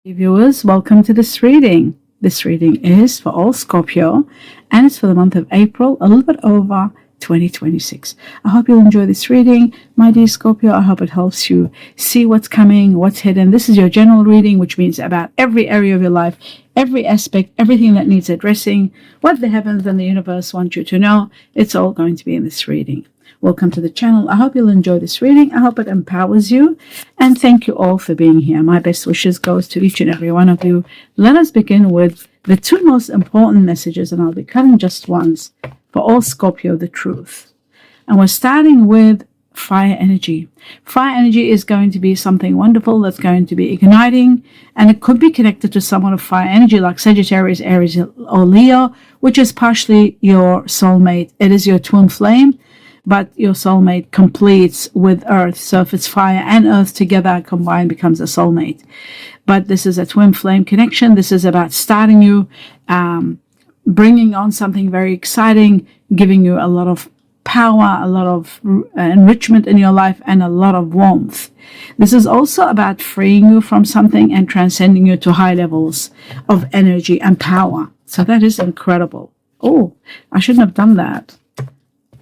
Hey viewers, welcome to this reading. This reading is for all Scorpio and it's for the month of April, a little bit over 2026. I hope you'll enjoy this reading. My dear Scorpio, I hope it helps you see what's coming, what's hidden. This is your general reading, which means about every area of your life, every aspect, everything that needs addressing, what the heavens and the universe want you to know. It's all going to be in this reading. Welcome to the channel. I hope you'll enjoy this reading. I hope it empowers you. And thank you all for being here. My best wishes goes to each and every one of you. Let us begin with the two most important messages, and I'll be cutting just once for all Scorpio, the truth. And we're starting with fire energy. Fire energy is going to be something wonderful that's going to be igniting, and it could be connected to someone of fire energy like Sagittarius, Aries, or Leo, which is partially your soulmate. It is your twin flame, but your soulmate completes with earth. So if it's fire and earth together combined becomes a soulmate. But this is a twin flame connection. This is about starting you, bringing on something very exciting, giving you a lot of power, a lot of enrichment in your life, and a lot of warmth. This is also about freeing you from something and transcending you to high levels of energy and power. So that is incredible. Oh, I shouldn't have done that.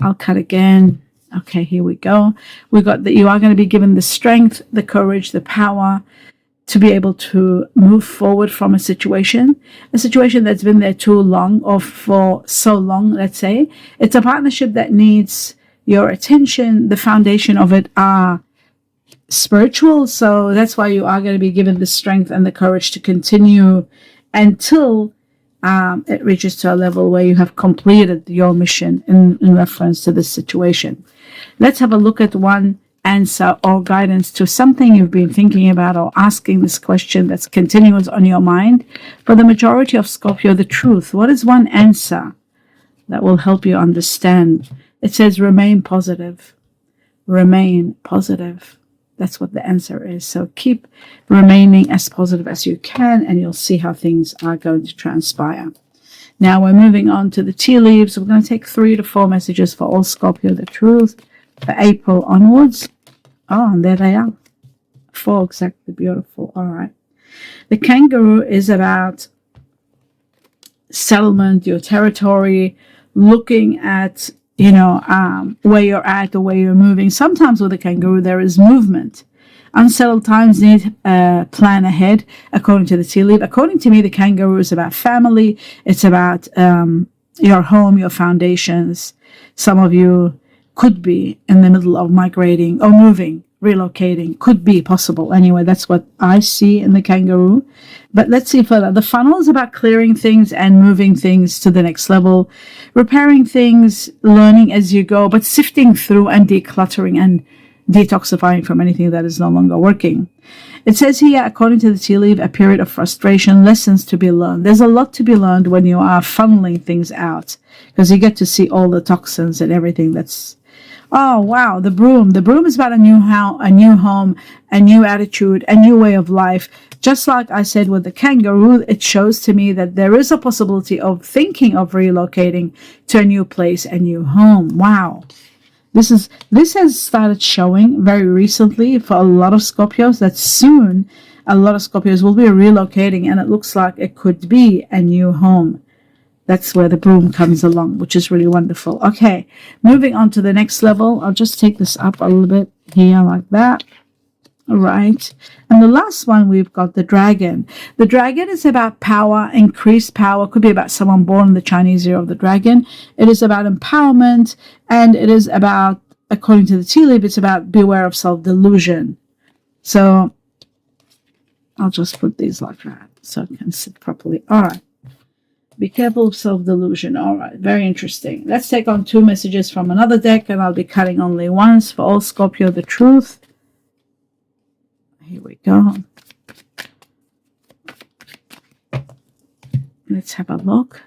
I'll cut again. Okay, here we go. We got that you are going to be given the strength, the courage, the power to be able to move forward from a situation that's been there too long, or for so long, let's say. It's a partnership that needs your attention. The foundation of it are spiritual. So that's why you are going to be given the strength and the courage to continue until it reaches to a level where you have completed your mission in reference to this situation. Let's have a look at one answer or guidance to something you've been thinking about or asking this question that's continuous on your mind. For the majority of Scorpio, the truth. What is one answer that will help you understand? It says remain positive. Remain positive. That's what the answer is. So keep remaining as positive as you can, and you'll see how things are going to transpire. Now we're moving on to the tea leaves. We're going to take 3 to 4 messages for all Scorpio, the truth, for April onwards. Oh, and there they are. 4 exactly. Beautiful. All right. The kangaroo is about settlement, your territory, looking at where you're at or where you're moving. Sometimes with a kangaroo, there is movement. Unsettled times need a plan ahead, according to the tea leaf. According to me, the kangaroo is about family. It's about your home, your foundations. Some of you could be in the middle of migrating or moving, relocating. Could be possible. Anyway, that's what I see in the kangaroo. But let's see further. The funnel is about clearing things and moving things to the next level, repairing things, learning as you go, but sifting through and decluttering and detoxifying from anything that is no longer working. It says here, according to the tea leaf, a period of frustration, lessons to be learned. There's a lot to be learned when you are funneling things out, because you get to see all the toxins and everything that's. Oh, wow, the broom. The broom is about a new home, a new attitude, a new way of life. Just like I said with the kangaroo, it shows to me that there is a possibility of thinking of relocating to a new place, a new home. Wow. This has started showing very recently for a lot of Scorpios, that soon a lot of Scorpios will be relocating, and it looks like it could be a new home. That's where the broom comes along, which is really wonderful. Okay, moving on to the next level. I'll just take this up a little bit here like that. All right. And the last one, we've got the dragon. The dragon is about power, increased power. Could be about someone born in the Chinese year of the dragon. It is about empowerment, and it is about, according to the tea leaf, it's about beware of self-delusion. So I'll just put these like that so it can sit properly. All right. Be careful of self-delusion. All right, very interesting. Let's take on 2 messages from another deck, and I'll be cutting only once for all Scorpio, the truth. Here we go. Let's have a look.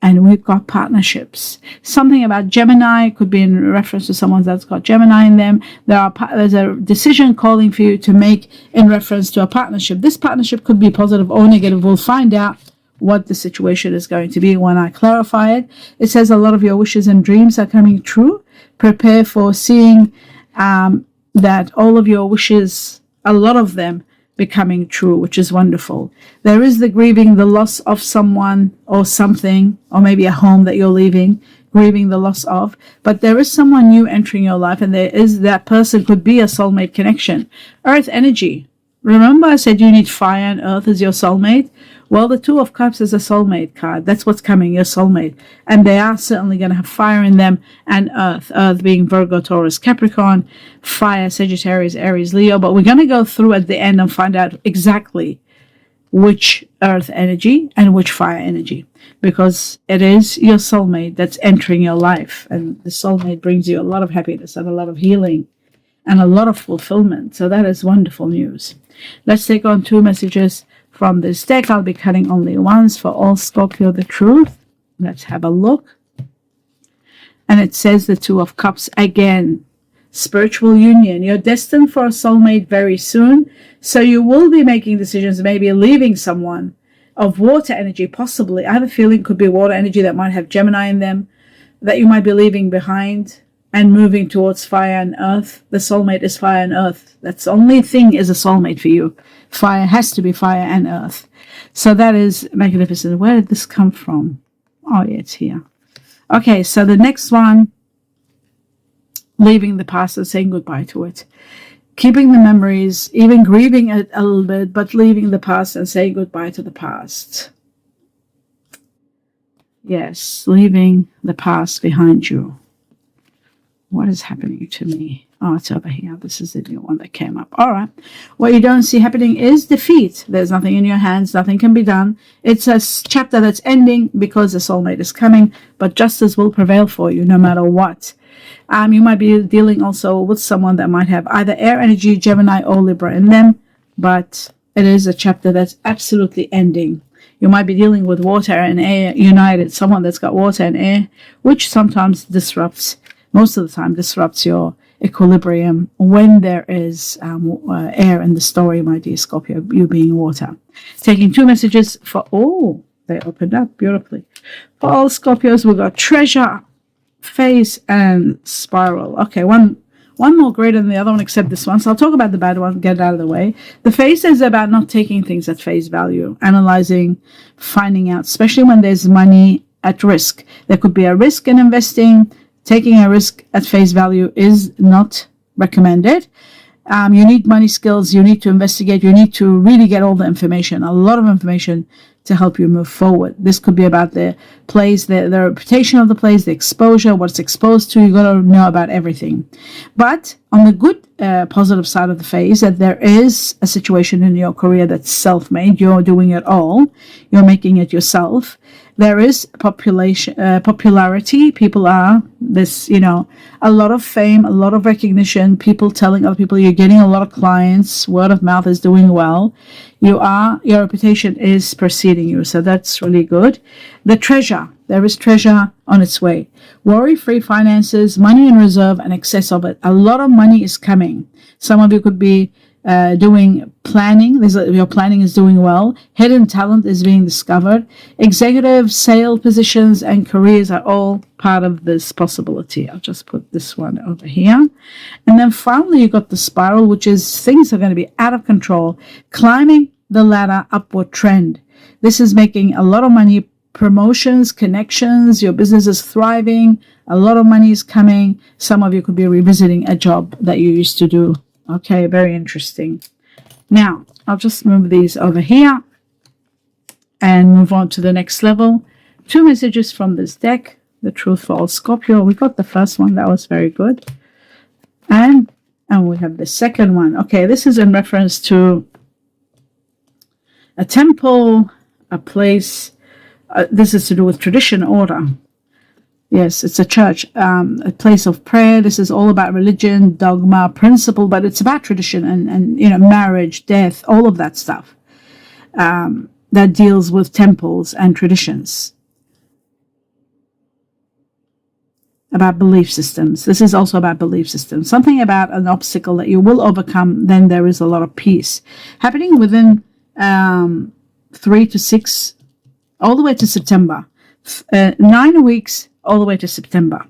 And we've got partnerships. Something about Gemini, could be in reference to someone that's got Gemini in them. There's a decision calling for you to make in reference to a partnership. This partnership could be positive or negative. We'll find out what the situation is going to be when I clarify it. It says a lot of your wishes and dreams are coming true. Prepare for seeing that all of your wishes, a lot of them, becoming true, which is wonderful. There is the grieving the loss of someone or something, or maybe a home that you're leaving, grieving the loss of, but there is someone new entering your life, and that person could be a soulmate connection. Earth energy. Remember I said you need fire and earth as your soulmate? Well, the Two of Cups is a soulmate card. That's what's coming, your soulmate. And they are certainly going to have fire in them, and earth. Earth being Virgo, Taurus, Capricorn, fire, Sagittarius, Aries, Leo. But we're going to go through at the end and find out exactly which earth energy and which fire energy, because it is your soulmate that's entering your life. And the soulmate brings you a lot of happiness and a lot of healing and a lot of fulfillment. So that is wonderful news. Let's take on 2 messages from this deck. I'll be cutting only once for all Scorpio the truth. Let's have a look. And it says the Two of Cups again. Spiritual union. You're destined for a soulmate very soon. So you will be making decisions, maybe leaving someone of water energy, possibly. I have a feeling it could be water energy that might have Gemini in them, that you might be leaving behind and moving towards fire and earth. The soulmate is fire and earth. That's the only thing is a soulmate for you. Fire has to be fire and earth. So that is magnificent. Where did this come from? Oh, yeah, it's here. Okay, so the next one, leaving the past and saying goodbye to it. Keeping the memories, even grieving it a little bit, but leaving the past and saying goodbye to the past. Yes, leaving the past behind you. What is happening to me? Oh, it's over here. This is the new one that came up. All right. What you don't see happening is defeat. There's nothing in your hands. Nothing can be done. It's a chapter that's ending because the soulmate is coming, but justice will prevail for you no matter what. You might be dealing also with someone that might have either air energy, Gemini, or Libra in them, but it is a chapter that's absolutely ending. You might be dealing with water and air united, someone that's got water and air, which sometimes disrupts, most of the time disrupts your equilibrium when there is air in the story, my dear Scorpio, you being water. Taking 2 messages for all. They opened up beautifully. For all Scorpios, we've got treasure, face, and spiral. Okay, one more greater than the other one except this one. So I'll talk about the bad one, get it out of the way. The face is about not taking things at face value, analyzing, finding out, especially when there's money at risk. There could be a risk in investing. Taking a risk at face value is not recommended. You need money skills. You need to investigate. You need to really get all the information, a lot of information to help you move forward. This could be about the place, the reputation of the place, the exposure, what it's exposed to. You got to know about everything. But on the good, positive side of the face, that there is a situation in your career that's self-made. You're doing it all. You're making it yourself. There is popularity. People are this, a lot of fame, a lot of recognition, people telling other people, you're getting a lot of clients, word of mouth is doing well. Your reputation is preceding you. So that's really good. The treasure, there is treasure on its way. Worry-free finances, money in reserve and excess of it. A lot of money is coming. Some of you could be doing planning. Your planning is doing well. Hidden talent is being discovered. Executive, sale positions, and careers are all part of this possibility. I'll just put this one over here. And then finally, you got the spiral, which is things are going to be out of control. Climbing the ladder, upward trend. This is making a lot of money, promotions, connections, your business is thriving, a lot of money is coming. Some of you could be revisiting a job that you used to do. Okay, very interesting. Now, I'll just move these over here and move on to the next level. 2 messages from this deck, the truth for all Scorpio. We got the first one, that was very good. And we have the second one. Okay, this is in reference to a temple, a place. This is to do with tradition, order. Yes, it's a church, a place of prayer. This is all about religion, dogma, principle, but it's about tradition and marriage, death, all of that stuff that deals with temples and traditions. About belief systems. This is also about belief systems. Something about an obstacle that you will overcome, then there is a lot of peace. Happening within 3 to 6, all the way to September. 9 weeks all the way to September.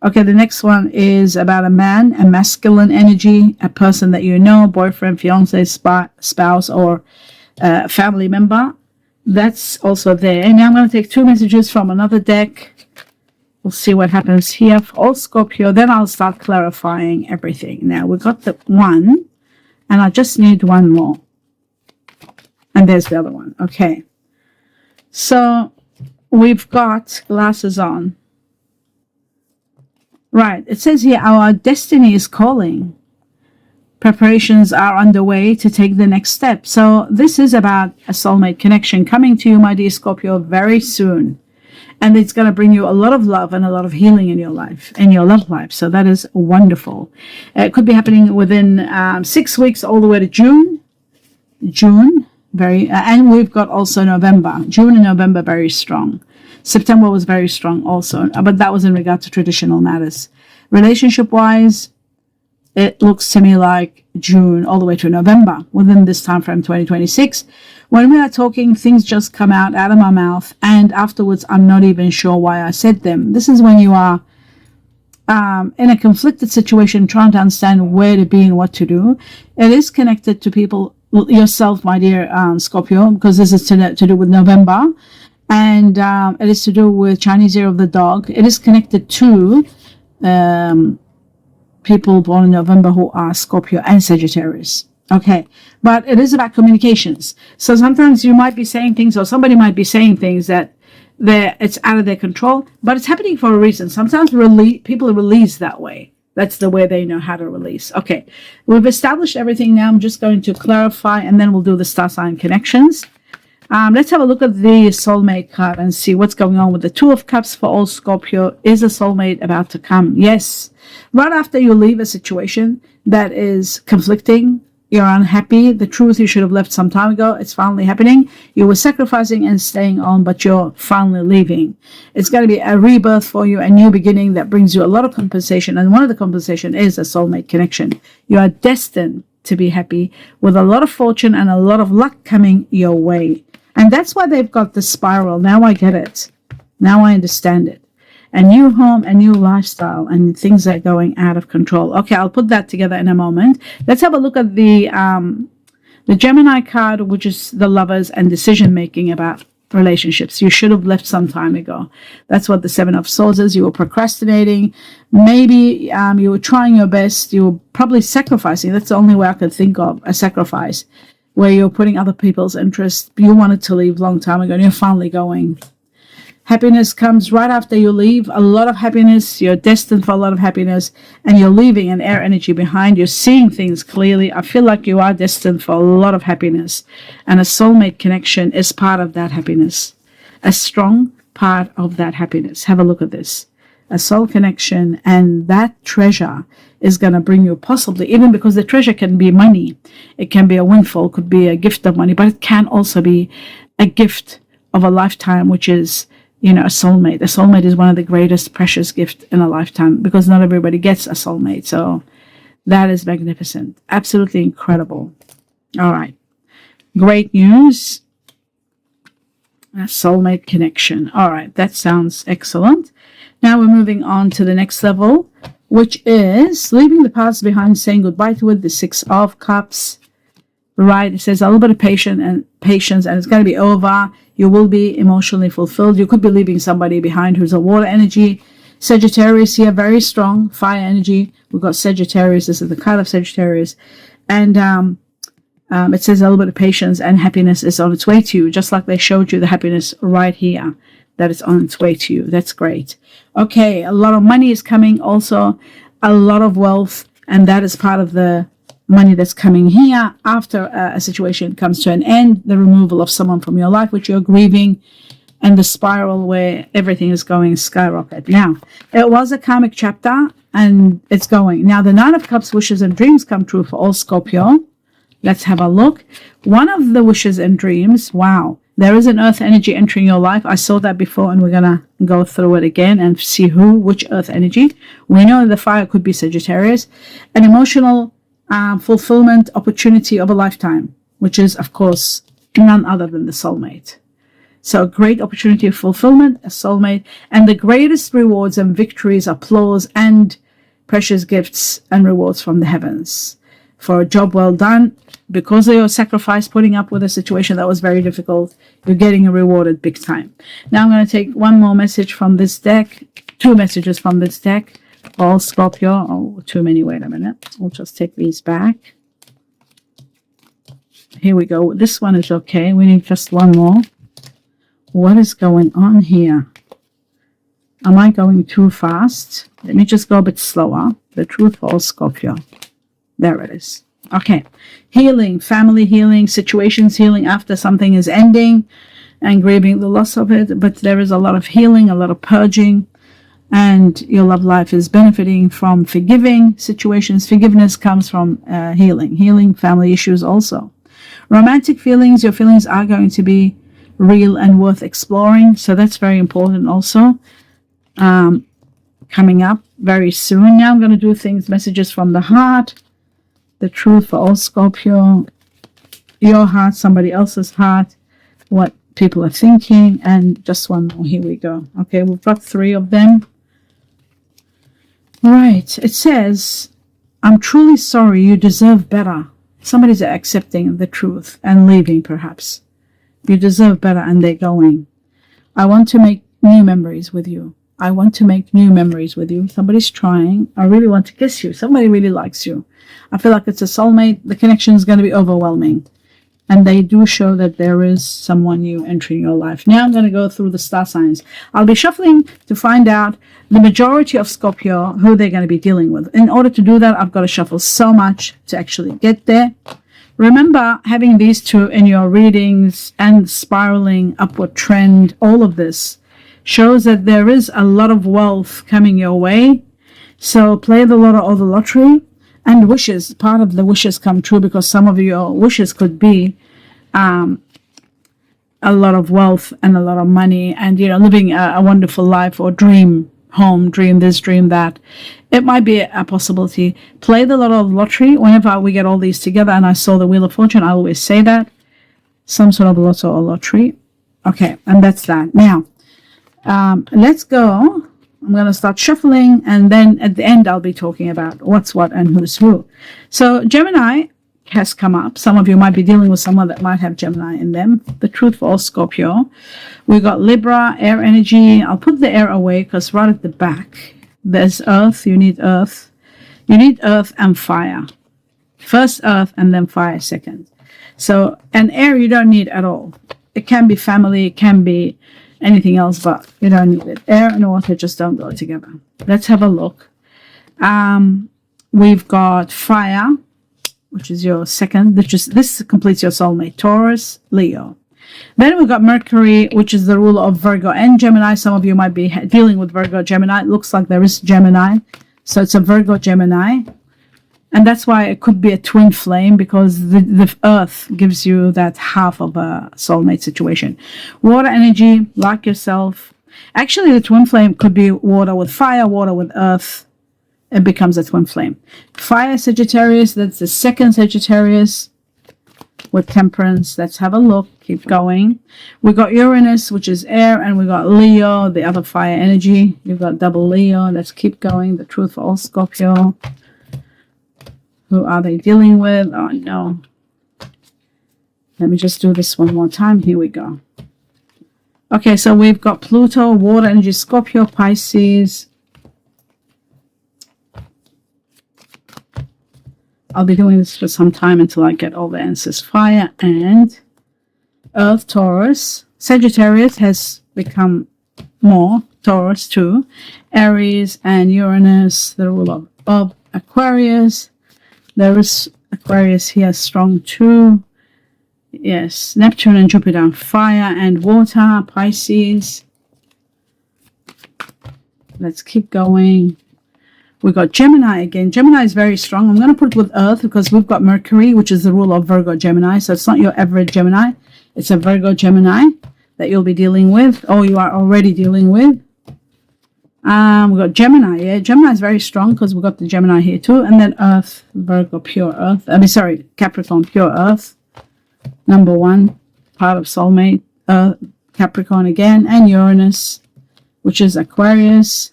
Okay, the next one is about a man, a masculine energy, a person that you know, boyfriend, fiance, spouse, or family member. That's also there. Now I'm going to take 2 messages from another deck. We'll see what happens here for all Scorpio. Then I'll start clarifying everything. Now we got the one, and I just need one more. And there's the other one. Okay. So we've got glasses on. Right. It says here, our destiny is calling. Preparations are underway to take the next step. So this is about a soulmate connection coming to you, my dear Scorpio, very soon. And it's going to bring you a lot of love and a lot of healing in your life, in your love life. So that is wonderful. It could be happening within 6 weeks all the way to June. And we've got also November. June and November, very strong. September was very strong also, but that was in regard to traditional matters. Relationship-wise, it looks to me like June all the way to November, within this time frame, 2026. When we are talking, things just come out of my mouth, and afterwards, I'm not even sure why I said them. This is when you are in a conflicted situation, trying to understand where to be and what to do. It is connected to people, yourself, my dear Scorpio, because this is to do with November, and it is to do with Chinese Year of the Dog. It is connected to people born in November who are Scorpio and Sagittarius. Okay, but it is about communications. So sometimes you might be saying things, or somebody might be saying things that it's out of their control, but it's happening for a reason. Sometimes people release that way. That's the way they know how to release. Okay, we've established everything now. I'm just going to clarify, and then we'll do the star sign connections. Let's have a look at the soulmate card and see what's going on with the Two of Cups for all Scorpio. Is a soulmate about to come? Yes. Right after you leave a situation that is conflicting, you're unhappy, the truth you should have left some time ago, it's finally happening. You were sacrificing and staying on, but you're finally leaving. It's going to be a rebirth for you, a new beginning that brings you a lot of compensation. And one of the compensation is a soulmate connection. You are destined to be happy with a lot of fortune and a lot of luck coming your way. And that's why they've got the spiral. Now I get it. Now I understand it. A new home, a new lifestyle, and things are going out of control. Okay, I'll put that together in a moment. Let's have a look at the Gemini card, which is the lovers and decision-making about relationships. You should have left some time ago. That's what the Seven of Swords is. You were procrastinating. Maybe you were trying your best. You were probably sacrificing. That's the only way I could think of, a sacrifice, where you're putting other people's interests. You wanted to leave a long time ago, and you're finally going. Happiness comes right after you leave. A lot of happiness. You're destined for a lot of happiness, and you're leaving an air energy behind. You're seeing things clearly. I feel like you are destined for a lot of happiness, and a soulmate connection is part of that happiness, a strong part of that happiness. Have a look at this. A soul connection, and that treasure is going to bring you, possibly, even because the treasure can be money. It can be a windfall, could be a gift of money, but it can also be a gift of a lifetime, which is, a soulmate. A soulmate is one of the greatest precious gifts in a lifetime, because not everybody gets a soulmate. So that is magnificent. Absolutely incredible. All right. Great news. A soulmate connection. All right. That sounds excellent. Now we're moving on to the next level, which is leaving the past behind, saying goodbye to it. The Six of Cups. Right. It says a little bit of patience, and it's going to be over. You will be emotionally fulfilled. You could be leaving somebody behind who's a water energy. Sagittarius here, very strong fire energy. We've got Sagittarius. This is the card of Sagittarius. And it says a little bit of patience, and happiness is on its way to you, just like they showed you the happiness right here, that it's on its way to you. That's great. Okay, a lot of money is coming also, a lot of wealth, and that is part of the money that's coming here after a situation comes to an end, the removal of someone from your life, which you're grieving, and the spiral where everything is going skyrocket. Now, it was a karmic chapter, and it's going. Now, the Nine of Cups, wishes and dreams come true for all Scorpio. Let's have a look. One of the wishes and dreams, wow, there is an earth energy entering your life. I saw that before, and we're going to go through it again and see which earth energy. We know the fire could be Sagittarius. An emotional fulfillment opportunity of a lifetime, which is, of course, none other than the soulmate. So great opportunity of fulfillment, a soulmate, and the greatest rewards and victories, applause, and precious gifts and rewards from the heavens for a job well done. Because of your sacrifice, putting up with a situation that was very difficult, you're getting rewarded big time. Now I'm going to take one more message from this deck, 2 messages from this deck. All Scorpio. Oh, too many. Wait a minute. We'll just take these back. Here we go. This one is okay. We need just one more. What is going on here? Am I going too fast? Let me just go a bit slower. The truth for all Scorpio. There it is. Okay. Healing, family healing, situations healing after something is ending and grieving the loss of it. But there is a lot of healing, a lot of purging. And your love life is benefiting from forgiving situations. Forgiveness comes from healing. Healing family issues also. Romantic feelings, your feelings are going to be real and worth exploring. So that's very important also. Coming up very soon. Now I'm going to do things, messages from the heart. The truth for all Scorpio. Your heart, somebody else's heart. What people are thinking. And just one more. Here we go. Okay, we've got 3 of them. Right. It says, I'm truly sorry. You deserve better. Somebody's accepting the truth and leaving, perhaps. You deserve better, and they're going. I want to make new memories with you. I want to make new memories with you. Somebody's trying. I really want to kiss you. Somebody really likes you. I feel like it's a soulmate. The connection is going to be overwhelming. And they do show that there is someone new entering your life. Now I'm going to go through the star signs. I'll be shuffling to find out the majority of Scorpio, who they're going to be dealing with. In order to do that, I've got to shuffle so much to actually get there. Remember, having these 2 in your readings and spiraling upward trend, all of this shows that there is a lot of wealth coming your way. So play the lotto or the lottery. And wishes, part of the wishes come true, because some of your wishes could be a lot of wealth and a lot of money and, living a wonderful life, or dream home, dream this, dream that. It might be a possibility. Play the lotto or lottery. Whenever we get all these together, and I saw the Wheel of Fortune, I always say that. Some sort of lotto or lottery. Okay, and that's that. Now, let's go. I'm going to start shuffling, and then at the end I'll be talking about what's what and who's who. So Gemini has come up. Some of you might be dealing with someone that might have Gemini in them. The truth for all Scorpio. We got Libra, air energy. I'll put the air away because right at the back there's earth. You need earth. You need earth and fire. First earth and then fire second. So, and air you don't need at all. It can be family, it can be anything else, but you don't need it. Air and water just don't go together. Let's have a look. We've got fire, which is your second. This completes your soulmate, Taurus, Leo. Then we've got Mercury, which is the ruler of Virgo and Gemini. Some of you might be dealing with Virgo, Gemini. It looks like there is Gemini. So it's a Virgo, Gemini. And that's why it could be a twin flame, because the earth gives you that half of a soulmate situation. Water energy, like yourself. Actually, the twin flame could be water with fire, water with earth. It becomes a twin flame. Fire, Sagittarius, that's the second Sagittarius with temperance. Let's have a look. Keep going. We got Uranus, which is air, and we got Leo, the other fire energy. You've got double Leo. Let's keep going. The truth for all Scorpio. Who are they dealing with? Oh, no. Let me just do this one more time. Here we go. Okay, so we've got Pluto, water energy, Scorpio, Pisces. I'll be doing this for some time until I get all the answers. Fire and Earth, Taurus. Sagittarius has become more. Taurus too. Aries and Uranus, the ruler of Aquarius. There is Aquarius here, strong too. Yes, Neptune and Jupiter, fire and water, Pisces. Let's keep going. We've got Gemini again. Gemini is very strong. I'm going to put it with Earth because we've got Mercury, which is the ruler of Virgo, Gemini. So it's not your average Gemini. It's a Virgo, Gemini that you'll be dealing with, or you are already dealing with. We've got Gemini. Yeah, Gemini is very strong because we've got the Gemini here too. And then Earth, Virgo, pure Earth. Capricorn, pure Earth. Number 1, part of soulmate. Capricorn again, and Uranus, which is Aquarius.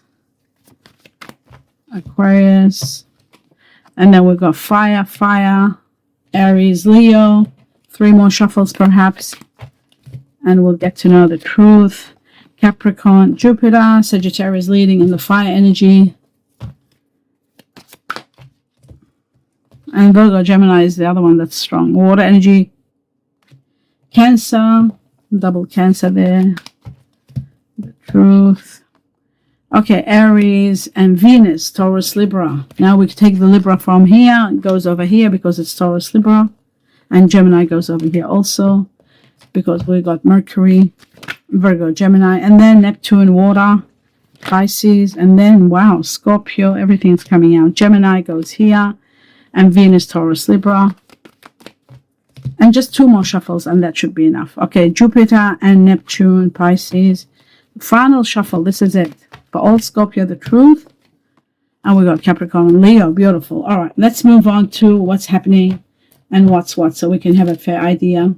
And then we've got fire, Aries, Leo. 3 more shuffles perhaps, and we'll get to know the truth. Capricorn, Jupiter, Sagittarius leading in the fire energy. And Virgo, Gemini is the other one that's strong. Water energy. Cancer, double Cancer there. The truth. Okay, Aries and Venus, Taurus, Libra. Now we take the Libra from here. It goes over here because it's Taurus, Libra. And Gemini goes over here also because we got Mercury, Virgo, Gemini. And then Neptune, water, Pisces. And then, wow, Scorpio, everything's coming out. Gemini goes here. And Venus, Taurus, Libra. And just 2 more shuffles and that should be enough. Okay, Jupiter and Neptune, Pisces. Final shuffle, this is it. For all Scorpio, the truth. And we got Capricorn and Leo. Beautiful. All right, let's move on to what's happening and what's what, so we can have a fair idea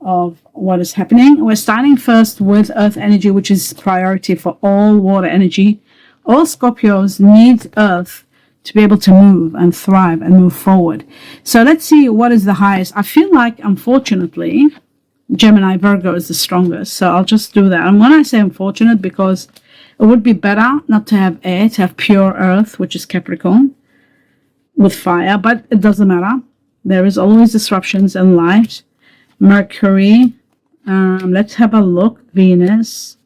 of what is happening. We're starting first with Earth energy, which is priority for all water energy. All Scorpios need Earth to be able to move and thrive and move forward. So let's see what is the highest. I feel like, unfortunately, Gemini, Virgo is the strongest. So I'll just do that. And when I say unfortunate, because it would be better not to have air, to have pure Earth, which is Capricorn, with fire, but it doesn't matter. There is always disruptions in life. Mercury. Let's have a look. Venus.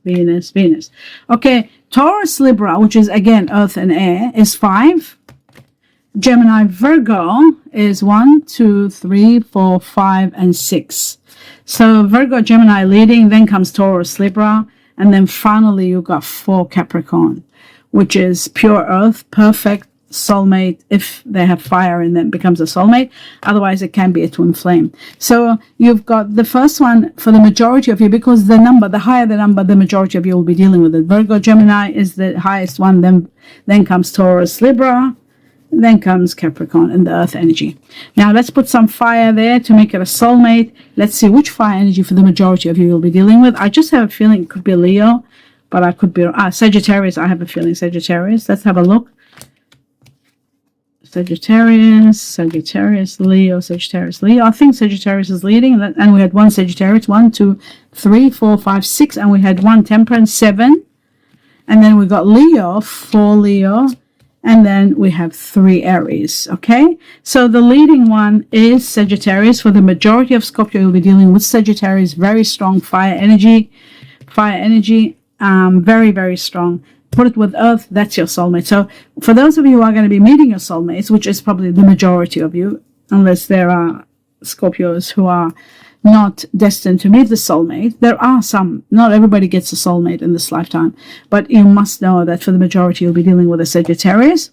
Okay, Taurus, Libra, which is again Earth and air, is 5. Gemini, Virgo is 1, 2, 3, 4, 5, and 6. So Virgo, Gemini leading, then comes Taurus, Libra, and then finally you got 4 Capricorn, which is pure Earth, perfect soulmate. If they have fire in them, becomes a soulmate. Otherwise it can be a twin flame. So you've got the first one for the majority of you, because the higher the number, the majority of you will be dealing with it. Virgo, Gemini is the highest one, then comes Taurus, Libra, then comes Capricorn in the Earth energy. Now let's put some fire there to make it a soulmate. Let's see which fire energy for the majority of you will be dealing with. I just have a feeling it could be Leo, but I could be Sagittarius. I have a feeling Sagittarius. Let's have a look. Sagittarius, Leo. I think Sagittarius is leading, and we had 1 Sagittarius, 1, 2, 3, 4, 5, 6, and we had 1 Temperance, 7, and then we got Leo, 4 Leo, and then we have 3 Aries. Okay, so the leading one is Sagittarius. For the majority of Scorpio, you'll be dealing with Sagittarius. Very strong fire energy, very, very strong. Put it with Earth, that's your soulmate. So for those of you who are going to be meeting your soulmates, which is probably the majority of you, unless there are Scorpios who are not destined to meet the soulmate, there are some. Not everybody gets a soulmate in this lifetime, but you must know that for the majority you'll be dealing with a Sagittarius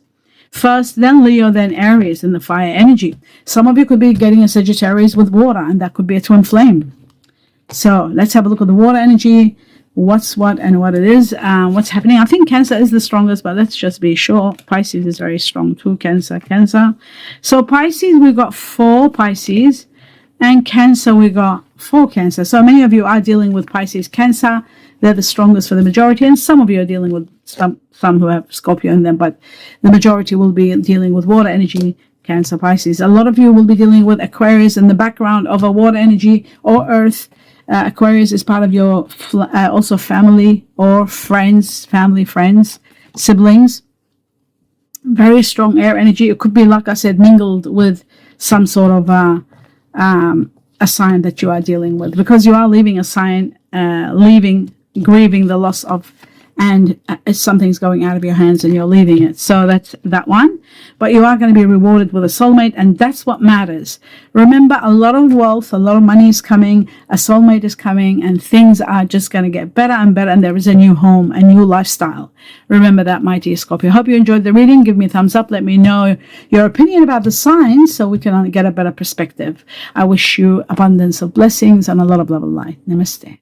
first, then Leo, then Aries in the fire energy. Some of you could be getting a Sagittarius with water, and that could be a twin flame. So let's have a look at the water energy. What's what and what it is, what's happening. I think Cancer is the strongest, but let's just be sure. Pisces is very strong too. Cancer. So Pisces, we got 4 Pisces, and Cancer, we got 4 Cancer. So many of you are dealing with Pisces, Cancer. They're the strongest for the majority, and some of you are dealing with some who have Scorpio in them, but the majority will be dealing with water energy, Cancer, Pisces. A lot of you will be dealing with Aquarius in the background of a water energy or Earth. Aquarius is part of your also family or friends, siblings. Very strong air energy. It could be, like I said, mingled with some sort of a sign that you are dealing with, because you are leaving a sign, grieving the loss of, and something's going out of your hands and you're leaving it. So that's that one. But you are going to be rewarded with a soulmate, and that's what matters. Remember, a lot of wealth, a lot of money is coming, a soulmate is coming, and things are just going to get better and better, and there is a new home, a new lifestyle. Remember that, my dear Scorpio. Hope you enjoyed the reading. Give me a thumbs up. Let me know your opinion about the signs so we can get a better perspective. I wish you abundance of blessings and a lot of love and light. Namaste.